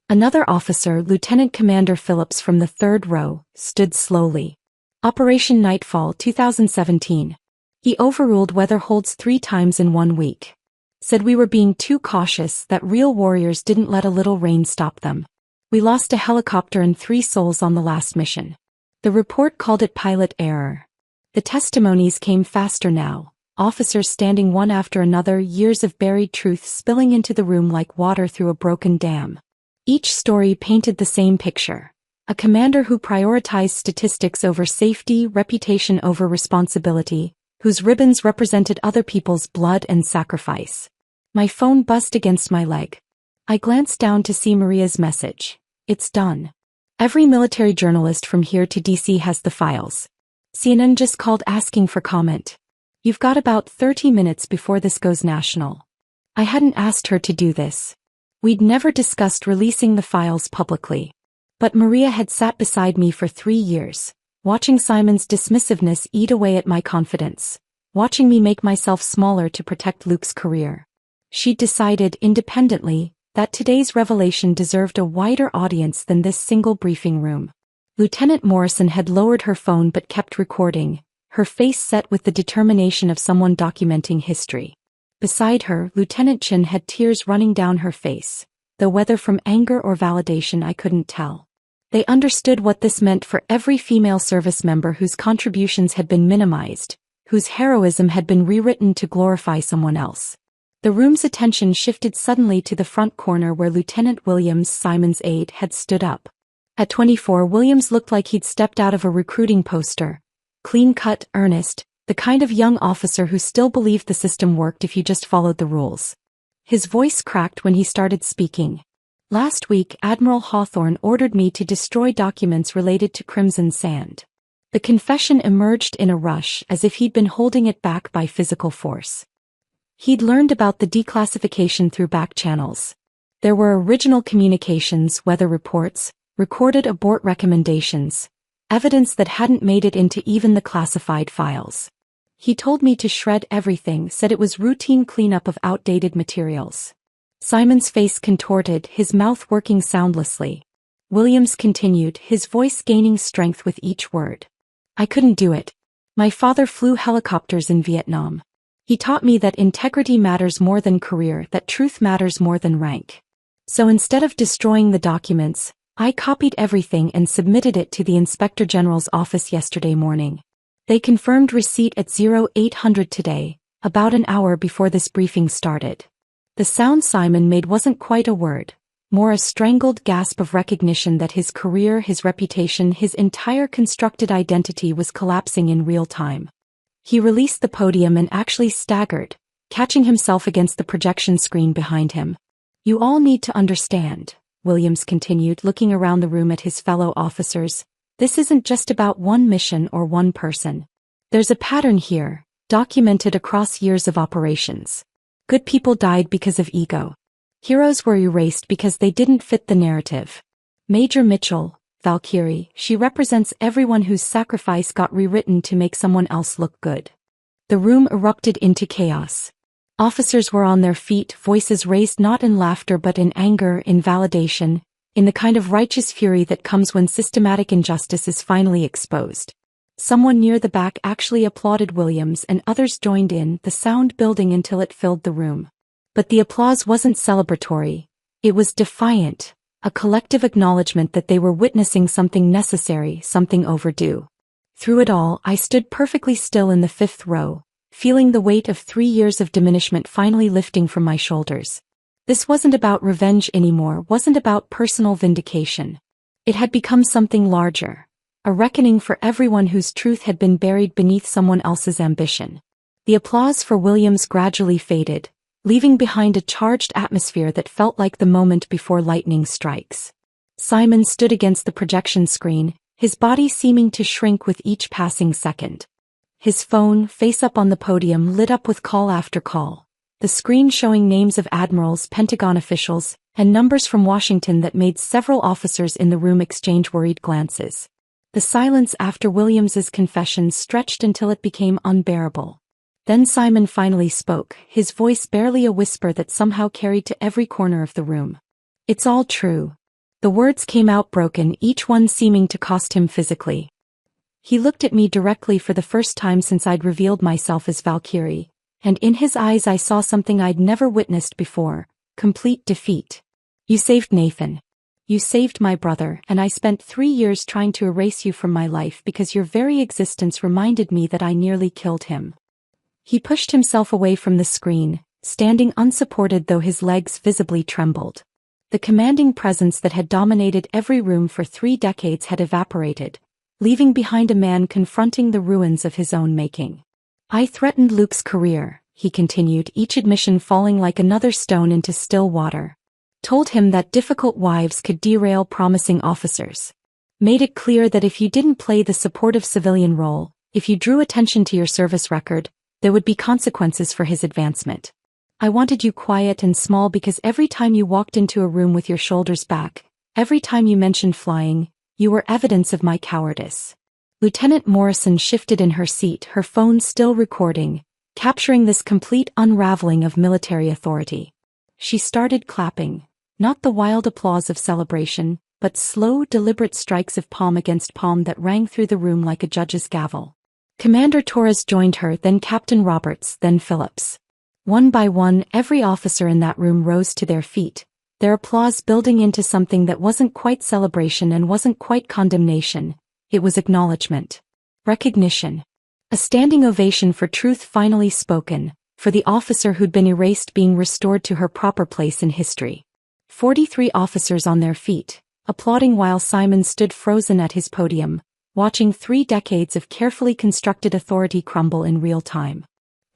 Another officer, Lieutenant Commander Phillips from the 3rd row, stood slowly. Operation Nightfall 2017. He overruled weather holds 3 times in 1 week. Said we were being too cautious, that real warriors didn't let a little rain stop them. We lost a helicopter and 3 souls on the last mission. The report called it pilot error. The testimonies came faster now, officers standing one after another, years of buried truth spilling into the room like water through a broken dam. Each story painted the same picture. A commander who prioritized statistics over safety, reputation over responsibility, whose ribbons represented other people's blood and sacrifice. My phone buzzed against my leg. I glanced down to see Maria's message. It's done. Every military journalist from here to DC has the files. CNN just called asking for comment. You've got about 30 minutes before this goes national. I hadn't asked her to do this. We'd never discussed releasing the files publicly. But Maria had sat beside me for 3 years, watching Simon's dismissiveness eat away at my confidence, watching me make myself smaller to protect Luke's career. She'd decided independently that today's revelation deserved a wider audience than this single briefing room. Lieutenant Morrison had lowered her phone but kept recording, her face set with the determination of someone documenting history. Beside her, Lieutenant Chin had tears running down her face, though whether from anger or validation I couldn't tell. They understood what this meant for every female service member whose contributions had been minimized, whose heroism had been rewritten to glorify someone else. The room's attention shifted suddenly to the front corner where Lieutenant Williams, Simon's aide, had stood up. At 24, Williams looked like he'd stepped out of a recruiting poster. Clean-cut, earnest, the kind of young officer who still believed the system worked if you just followed the rules. His voice cracked when he started speaking. Last week, Admiral Hawthorne ordered me to destroy documents related to Crimson Sand. The confession emerged in a rush, as if he'd been holding it back by physical force. He'd learned about the declassification through back channels. There were original communications, weather reports, recorded abort recommendations, evidence that hadn't made it into even the classified files. He told me to shred everything, said it was routine cleanup of outdated materials. Simon's face contorted, his mouth working soundlessly. Williams continued, his voice gaining strength with each word. I couldn't do it. My father flew helicopters in Vietnam. He taught me that integrity matters more than career, that truth matters more than rank. So instead of destroying the documents, I copied everything and submitted it to the Inspector General's office yesterday morning. They confirmed receipt at 0800 today, about an hour before this briefing started. The sound Simon made wasn't quite a word, more a strangled gasp of recognition that his career, his reputation, his entire constructed identity was collapsing in real time. He released the podium and actually staggered, catching himself against the projection screen behind him. You all need to understand, Williams continued, looking around the room at his fellow officers. This isn't just about one mission or one person. There's a pattern here, documented across years of operations. Good people died because of ego. Heroes were erased because they didn't fit the narrative. Major Mitchell, Valkyrie, she represents everyone whose sacrifice got rewritten to make someone else look good. The room erupted into chaos. Officers were on their feet, voices raised not in laughter but in anger, in validation, in the kind of righteous fury that comes when systematic injustice is finally exposed. Someone near the back actually applauded Williams and others joined in, the sound building until it filled the room. But the applause wasn't celebratory. It was defiant, a collective acknowledgement that they were witnessing something necessary, something overdue. Through it all, I stood perfectly still in the 5th row, feeling the weight of 3 years of diminishment finally lifting from my shoulders. This wasn't about revenge anymore, wasn't about personal vindication. It had become something larger, a reckoning for everyone whose truth had been buried beneath someone else's ambition. The applause for Williams gradually faded, leaving behind a charged atmosphere that felt like the moment before lightning strikes. Simon stood against the projection screen, his body seeming to shrink with each passing second. His phone, face up on the podium, lit up with call after call, the screen showing names of admirals, Pentagon officials, and numbers from Washington that made several officers in the room exchange worried glances. The silence after Williams's confession stretched until it became unbearable. Then Simon finally spoke, his voice barely a whisper that somehow carried to every corner of the room. It's all true. The words came out broken, each one seeming to cost him physically. He looked at me directly for the first time since I'd revealed myself as Valkyrie, and in his eyes I saw something I'd never witnessed before: complete defeat. You saved Nathan. You saved my brother, and I spent 3 years trying to erase you from my life because your very existence reminded me that I nearly killed him. He pushed himself away from the screen, standing unsupported though his legs visibly trembled. The commanding presence that had dominated every room for 3 decades had evaporated, leaving behind a man confronting the ruins of his own making. I threatened Luke's career, he continued, each admission falling like another stone into still water. Told him that difficult wives could derail promising officers. Made it clear that if you didn't play the supportive civilian role, if you drew attention to your service record, there would be consequences for his advancement. I wanted you quiet and small because every time you walked into a room with your shoulders back, every time you mentioned flying, you were evidence of my cowardice. Lieutenant Morrison shifted in her seat, her phone still recording, capturing this complete unraveling of military authority. She started clapping, not the wild applause of celebration, but slow, deliberate strikes of palm against palm that rang through the room like a judge's gavel. Commander Torres joined her, then Captain Roberts, then Phillips. One by one, every officer in that room rose to their feet, their applause building into something that wasn't quite celebration and wasn't quite condemnation. It was acknowledgement. Recognition. A standing ovation for truth finally spoken, for the officer who'd been erased being restored to her proper place in history. 43 officers on their feet, applauding while Simon stood frozen at his podium, watching 3 decades of carefully constructed authority crumble in real time.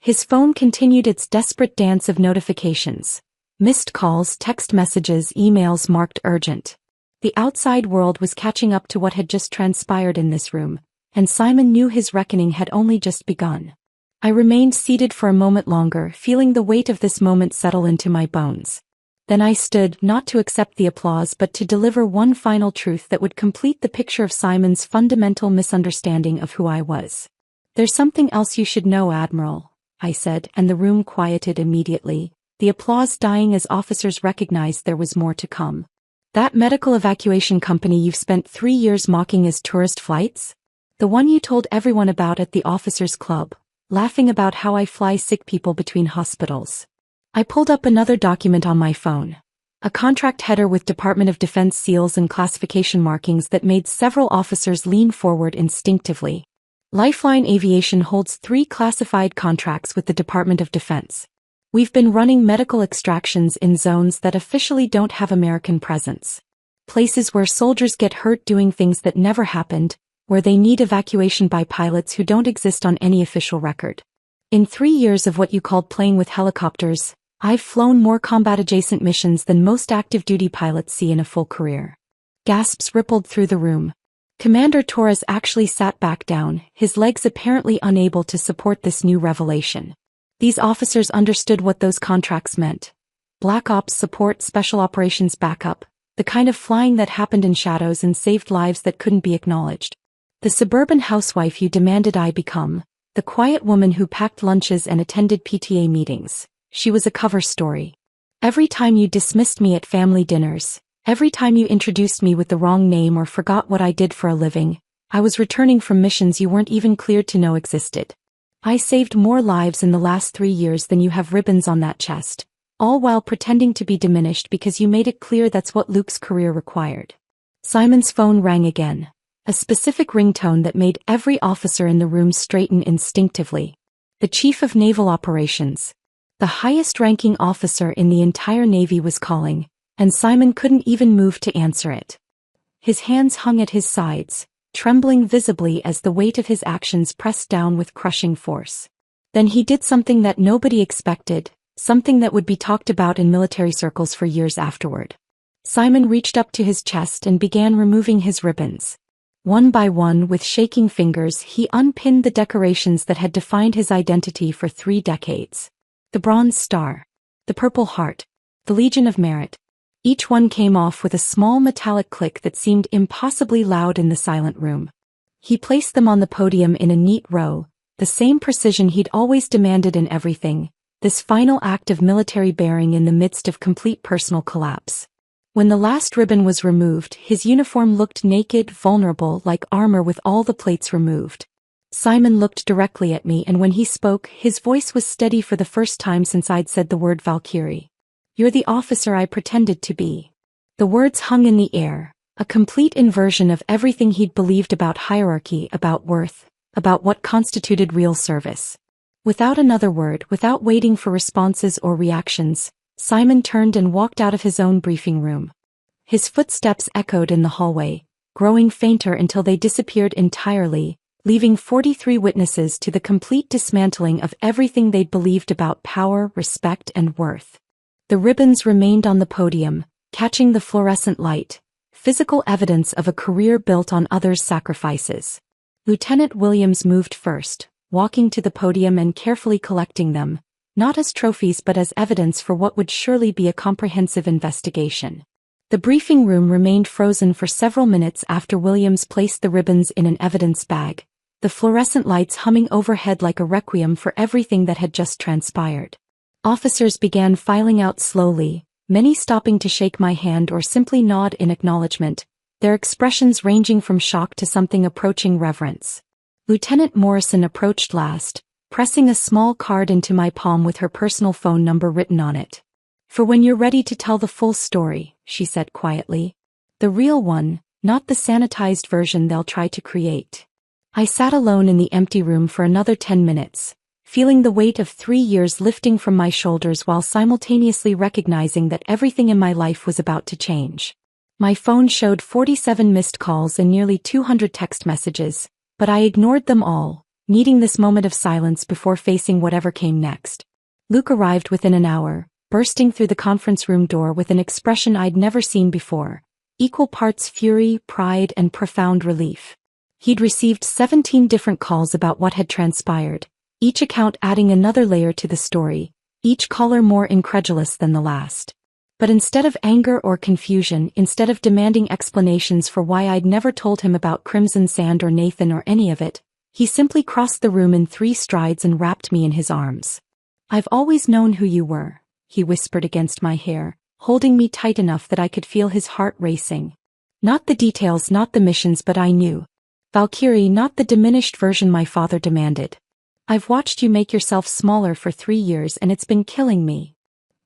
His phone continued its desperate dance of notifications. Missed calls, text messages, emails marked urgent. The outside world was catching up to what had just transpired in this room, and Simon knew his reckoning had only just begun. I remained seated for a moment longer, feeling the weight of this moment settle into my bones. Then I stood, not to accept the applause but to deliver one final truth that would complete the picture of Simon's fundamental misunderstanding of who I was. "There's something else you should know, Admiral," I said, and the room quieted immediately, the applause dying as officers recognized there was more to come. "That medical evacuation company you've spent 3 years mocking as tourist flights? The one you told everyone about at the officers' club, laughing about how I fly sick people between hospitals." I pulled up another document on my phone. A contract header with Department of Defense seals and classification markings that made several officers lean forward instinctively. Lifeline Aviation holds 3 classified contracts with the Department of Defense. We've been running medical extractions in zones that officially don't have American presence. Places where soldiers get hurt doing things that never happened, where they need evacuation by pilots who don't exist on any official record. In 3 years of what you called playing with helicopters, I've flown more combat-adjacent missions than most active-duty pilots see in a full career. Gasps rippled through the room. Commander Torres actually sat back down, his legs apparently unable to support this new revelation. These officers understood what those contracts meant. Black Ops support, special operations backup, the kind of flying that happened in shadows and saved lives that couldn't be acknowledged. The suburban housewife you demanded I become, the quiet woman who packed lunches and attended PTA meetings. She was a cover story. Every time you dismissed me at family dinners, every time you introduced me with the wrong name or forgot what I did for a living, I was returning from missions you weren't even cleared to know existed. I saved more lives in the last 3 years than you have ribbons on that chest, all while pretending to be diminished because you made it clear that's what Luke's career required. Simon's phone rang again, a specific ringtone that made every officer in the room straighten instinctively. The Chief of Naval Operations, the highest-ranking officer in the entire Navy, was calling, and Simon couldn't even move to answer it. His hands hung at his sides, trembling visibly as the weight of his actions pressed down with crushing force. Then he did something that nobody expected, something that would be talked about in military circles for years afterward. Simon reached up to his chest and began removing his ribbons. One by one, with shaking fingers, he unpinned the decorations that had defined his identity for 3 decades. The Bronze Star, the Purple Heart, the Legion of Merit. Each one came off with a small metallic click that seemed impossibly loud in the silent room. He placed them on the podium in a neat row, the same precision he'd always demanded in everything, this final act of military bearing in the midst of complete personal collapse. When the last ribbon was removed, his uniform looked naked, vulnerable, like armor with all the plates removed. Simon looked directly at me, and when he spoke, his voice was steady for the first time since I'd said the word Valkyrie. "You're the officer I pretended to be." The words hung in the air, a complete inversion of everything he'd believed about hierarchy, about worth, about what constituted real service. Without another word, without waiting for responses or reactions, Simon turned and walked out of his own briefing room. His footsteps echoed in the hallway, growing fainter until they disappeared entirely, leaving 43 witnesses to the complete dismantling of everything they'd believed about power, respect, and worth. The ribbons remained on the podium, catching the fluorescent light, physical evidence of a career built on others' sacrifices. Lieutenant Williams moved first, walking to the podium and carefully collecting them, not as trophies but as evidence for what would surely be a comprehensive investigation. The briefing room remained frozen for several minutes after Williams placed the ribbons in an evidence bag, the fluorescent lights humming overhead like a requiem for everything that had just transpired. Officers began filing out slowly, many stopping to shake my hand or simply nod in acknowledgement, their expressions ranging from shock to something approaching reverence. Lieutenant Morrison approached last, pressing a small card into my palm with her personal phone number written on it. "For when you're ready to tell the full story," she said quietly. "The real one, not the sanitized version they'll try to create." I sat alone in the empty room for another 10 minutes, feeling the weight of 3 years lifting from my shoulders while simultaneously recognizing that everything in my life was about to change. My phone showed 47 missed calls and nearly 200 text messages, but I ignored them all, needing this moment of silence before facing whatever came next. Luke arrived within an hour, bursting through the conference room door with an expression I'd never seen before, equal parts fury, pride, and profound relief. He'd received 17 different calls about what had transpired, each account adding another layer to the story, each caller more incredulous than the last. But instead of anger or confusion, instead of demanding explanations for why I'd never told him about Crimson Sand or Nathan or any of it, he simply crossed the room in 3 strides and wrapped me in his arms. "I've always known who you were," he whispered against my hair, holding me tight enough that I could feel his heart racing. "Not the details, not the missions, but I knew. Valkyrie, not the diminished version my father demanded. I've watched you make yourself smaller for 3 years and it's been killing me."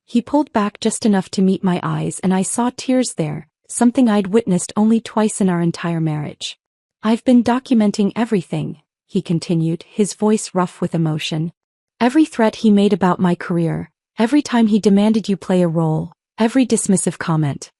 He pulled back just enough to meet my eyes and I saw tears there, something I'd witnessed only twice in our entire marriage. "I've been documenting everything," he continued, his voice rough with emotion. "Every threat he made about my career, every time he demanded you play a role, every dismissive comment.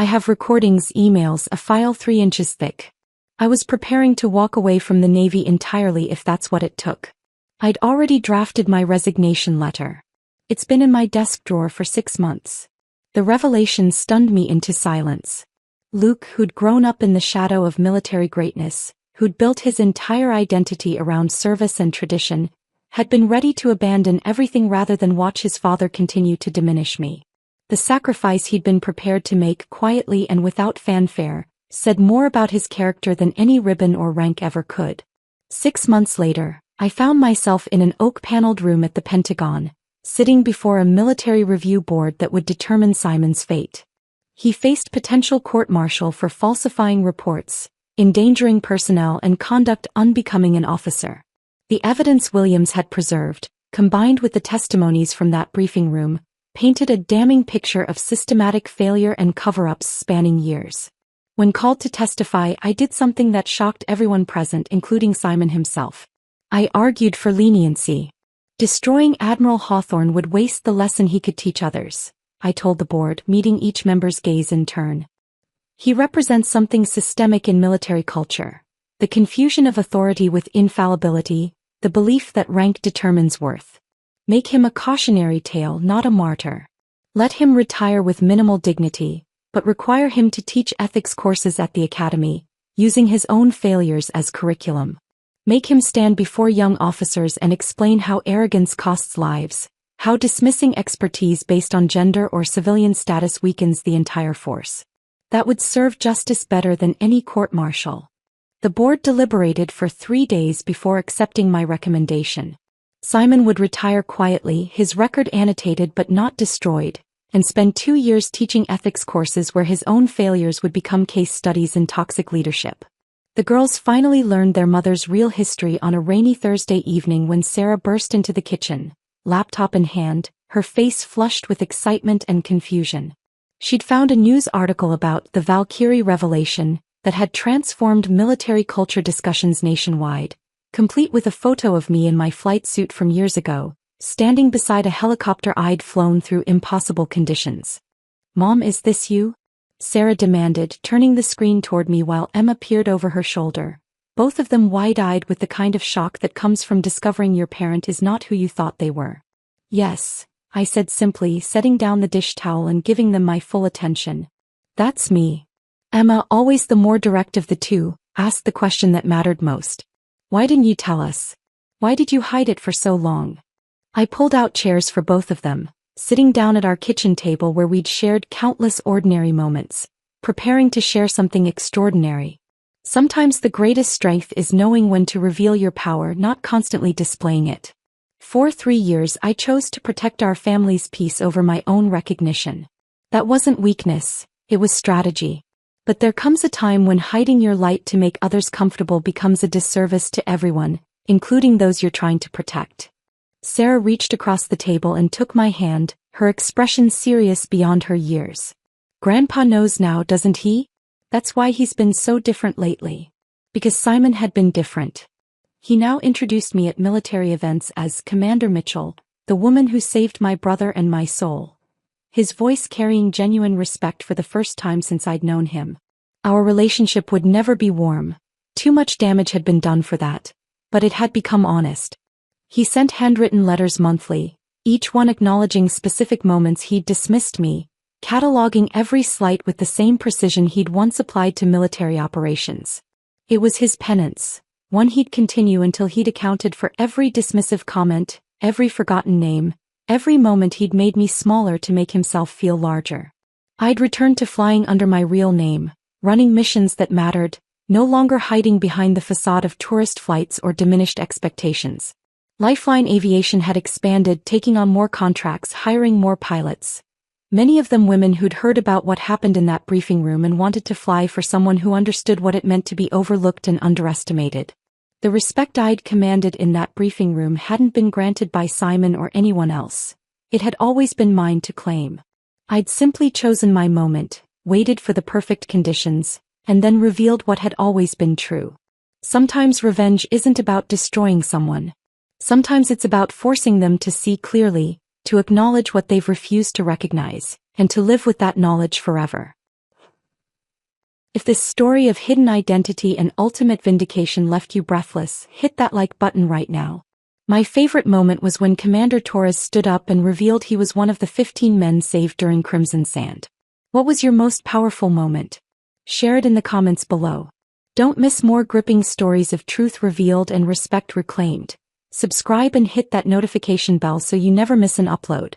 I have recordings, emails, a file 3 inches thick. I was preparing to walk away from the Navy entirely if that's what it took. I'd already drafted my resignation letter. It's been in my desk drawer for 6 months. The revelation stunned me into silence. Luke, who'd grown up in the shadow of military greatness, who'd built his entire identity around service and tradition, had been ready to abandon everything rather than watch his father continue to diminish me. The sacrifice he'd been prepared to make quietly and without fanfare said more about his character than any ribbon or rank ever could. 6 months later, I found myself in an oak-paneled room at the Pentagon, sitting before a military review board that would determine Simon's fate. He faced potential court-martial for falsifying reports, endangering personnel, and conduct unbecoming an officer. The evidence Williams had preserved, combined with the testimonies from that briefing room, painted a damning picture of systematic failure and cover-ups spanning years. When called to testify, I did something that shocked everyone present, including Simon himself. I argued for leniency. Destroying Admiral Hawthorne would waste the lesson he could teach others, I told the board, meeting each member's gaze in turn. He represents something systemic in military culture, the confusion of authority with infallibility, the belief that rank determines worth. Make him a cautionary tale, not a martyr. Let him retire with minimal dignity, but require him to teach ethics courses at the academy, using his own failures as curriculum. Make him stand before young officers and explain how arrogance costs lives, how dismissing expertise based on gender or civilian status weakens the entire force. That would serve justice better than any court-martial. The board deliberated for 3 days before accepting my recommendation. Simon would retire quietly, his record annotated but not destroyed, and spend 2 years teaching ethics courses where his own failures would become case studies in toxic leadership. The girls finally learned their mother's real history on a rainy Thursday evening when Sarah burst into the kitchen, laptop in hand, her face flushed with excitement and confusion. She'd found a news article about the Valkyrie revelation that had transformed military culture discussions nationwide, complete with a photo of me in my flight suit from years ago, standing beside a helicopter I'd flown through impossible conditions. "Mom, is this you?" Sarah demanded, turning the screen toward me while Emma peered over her shoulder, both of them wide-eyed with the kind of shock that comes from discovering your parent is not who you thought they were. "Yes," I said simply, setting down the dish towel and giving them my full attention. "That's me." Emma, always the more direct of the two, asked the question that mattered most. "Why didn't you tell us? Why did you hide it for so long?" I pulled out chairs for both of them, sitting down at our kitchen table where we'd shared countless ordinary moments, preparing to share something extraordinary. Sometimes the greatest strength is knowing when to reveal your power, not constantly displaying it. For 3 years I chose to protect our family's peace over my own recognition. That wasn't weakness, it was strategy. But there comes a time when hiding your light to make others comfortable becomes a disservice to everyone, including those you're trying to protect. Sarah reached across the table and took my hand, her expression serious beyond her years. "Grandpa knows now, doesn't he? That's why he's been so different lately." Because Simon had been different. He now introduced me at military events as Commander Mitchell, the woman who saved my brother and my soul. His voice carrying genuine respect for the first time since I'd known him. Our relationship would never be warm. Too much damage had been done for that. But it had become honest. He sent handwritten letters monthly, each one acknowledging specific moments he'd dismissed me, cataloging every slight with the same precision he'd once applied to military operations. It was his penance, one he'd continue until he'd accounted for every dismissive comment, every forgotten name, every moment he'd made me smaller to make himself feel larger. I'd returned to flying under my real name, running missions that mattered, no longer hiding behind the facade of tourist flights or diminished expectations. Lifeline Aviation had expanded, taking on more contracts, hiring more pilots. Many of them women who'd heard about what happened in that briefing room and wanted to fly for someone who understood what it meant to be overlooked and underestimated. The respect I'd commanded in that briefing room hadn't been granted by Simon or anyone else. It had always been mine to claim. I'd simply chosen my moment, waited for the perfect conditions, and then revealed what had always been true. Sometimes revenge isn't about destroying someone. Sometimes it's about forcing them to see clearly, to acknowledge what they've refused to recognize, and to live with that knowledge forever. If this story of hidden identity and ultimate vindication left you breathless, hit that like button right now. My favorite moment was when Commander Torres stood up and revealed he was one of the 15 men saved during Crimson Sand. What was your most powerful moment? Share it in the comments below. Don't miss more gripping stories of truth revealed and respect reclaimed. Subscribe and hit that notification bell so you never miss an upload.